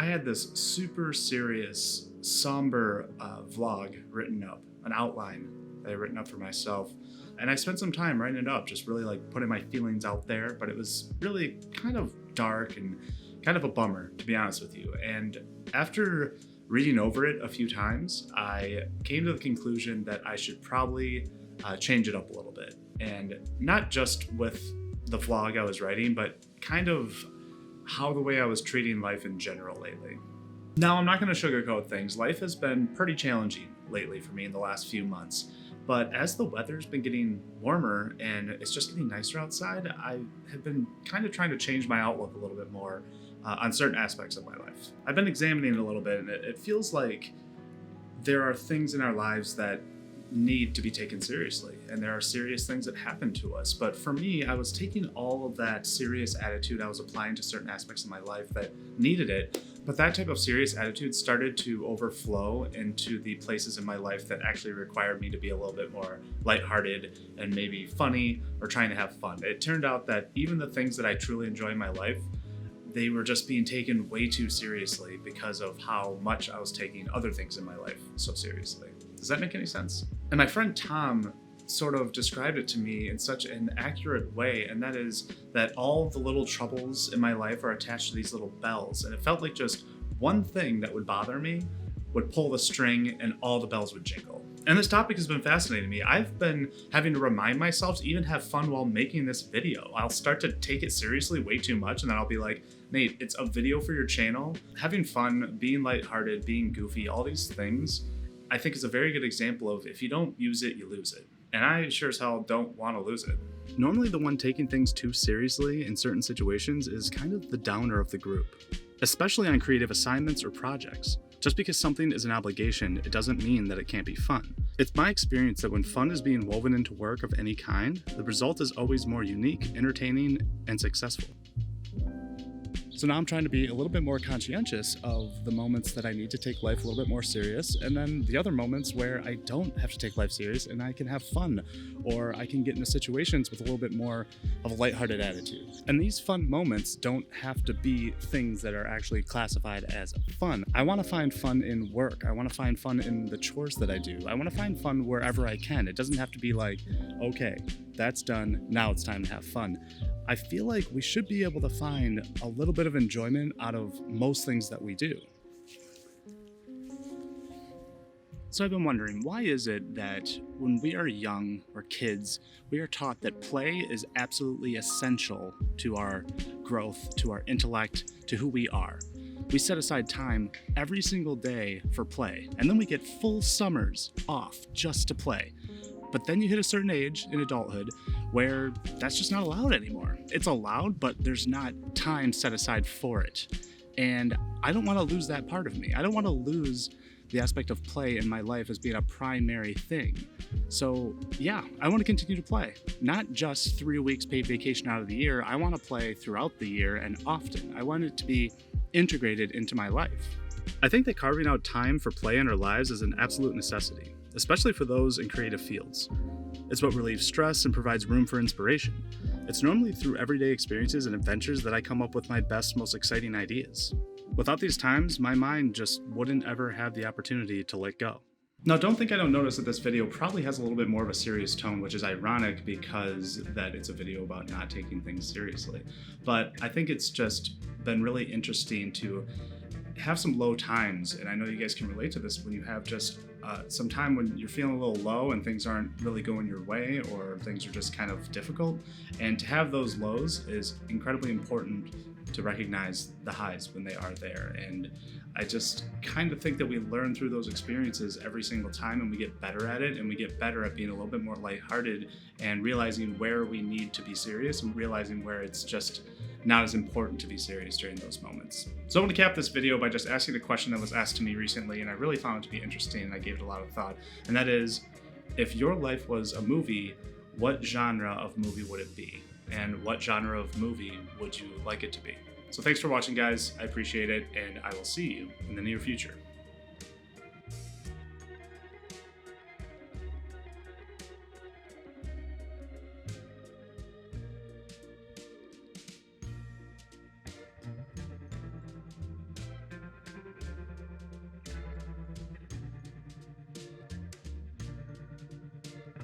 I had this super serious, somber vlog written up, an outline that I had written up for myself. And I spent some time writing it up, just really like putting my feelings out there, but it was really kind of dark and kind of a bummer, to be honest with you. And after reading over it a few times, I came to the conclusion that I should probably change it up a little bit. And not just with the vlog I was writing, but kind of how the way I was treating life in general lately. Now, I'm not going to sugarcoat things. Life has been pretty challenging lately for me in the last few months. But as the weather's been getting warmer and it's just getting nicer outside, I have been kind of trying to change my outlook a little bit more on certain aspects of my life. I've been examining it a little bit, and it feels like there are things in our lives that need to be taken seriously, and there are serious things that happen to us. But for me, I was taking all of that serious attitude I was applying to certain aspects of my life that needed it, but that type of serious attitude started to overflow into the places in my life that actually required me to be a little bit more lighthearted and maybe funny or trying to have fun. It turned out that even the things that I truly enjoy in my life, they were just being taken way too seriously because of how much I was taking other things in my life so seriously. Does that make any sense? And my friend Tom sort of described it to me in such an accurate way, and that is that all the little troubles in my life are attached to these little bells, and it felt like just one thing that would bother me would pull the string and all the bells would jingle. And this topic has been fascinating to me. I've been having to remind myself to even have fun while making this video. I'll start to take it seriously way too much, and then I'll be like, Nate, it's a video for your channel. Having fun, being lighthearted, being goofy, all these things, I think is a very good example of if you don't use it, you lose it. And I sure as hell don't want to lose it. Normally the one taking things too seriously in certain situations is kind of the downer of the group, especially on creative assignments or projects. Just because something is an obligation, it doesn't mean that it can't be fun. It's my experience that when fun is being woven into work of any kind, the result is always more unique, entertaining, and successful. So now I'm trying to be a little bit more conscientious of the moments that I need to take life a little bit more serious, and then the other moments where I don't have to take life serious and I can have fun, or I can get into situations with a little bit more of a lighthearted attitude. And these fun moments don't have to be things that are actually classified as fun. I want to find fun in work. I want to find fun in the chores that I do. I want to find fun wherever I can. It doesn't have to be like, okay, that's done, now it's time to have fun. I feel like we should be able to find a little bit of enjoyment out of most things that we do. So I've been wondering, why is it that when we are young or kids, we are taught that play is absolutely essential to our growth, to our intellect, to who we are? We set aside time every single day for play, and then we get full summers off just to play. But then you hit a certain age in adulthood where that's just not allowed anymore. It's allowed, but there's not time set aside for it. And I don't want to lose that part of me. I don't want to lose the aspect of play in my life as being a primary thing. So yeah, I want to continue to play. Not just 3 weeks paid vacation out of the year. I want to play throughout the year and often. I want it to be integrated into my life. I think that carving out time for play in our lives is an absolute necessity, especially for those in creative fields. It's what relieves stress and provides room for inspiration. It's normally through everyday experiences and adventures that I come up with my best, most exciting ideas. Without these times, my mind just wouldn't ever have the opportunity to let go. Now, don't think I don't notice that this video probably has a little bit more of a serious tone, which is ironic because that it's a video about not taking things seriously. But I think it's just been really interesting to have some low times, and I know you guys can relate to this when you have just some time when you're feeling a little low and things aren't really going your way or things are just kind of difficult. And to have those lows is incredibly important to recognize the highs when they are there. And I just kind of think that we learn through those experiences every single time, and we get better at it, and we get better at being a little bit more lighthearted and realizing where we need to be serious and realizing where it's just not as important to be serious during those moments. So I want to cap this video by just asking a question that was asked to me recently, and I really found it to be interesting and I gave it a lot of thought. And that is, if your life was a movie, what genre of movie would it be? And what genre of movie would you like it to be? So thanks for watching, guys. I appreciate it, and I will see you in the near future.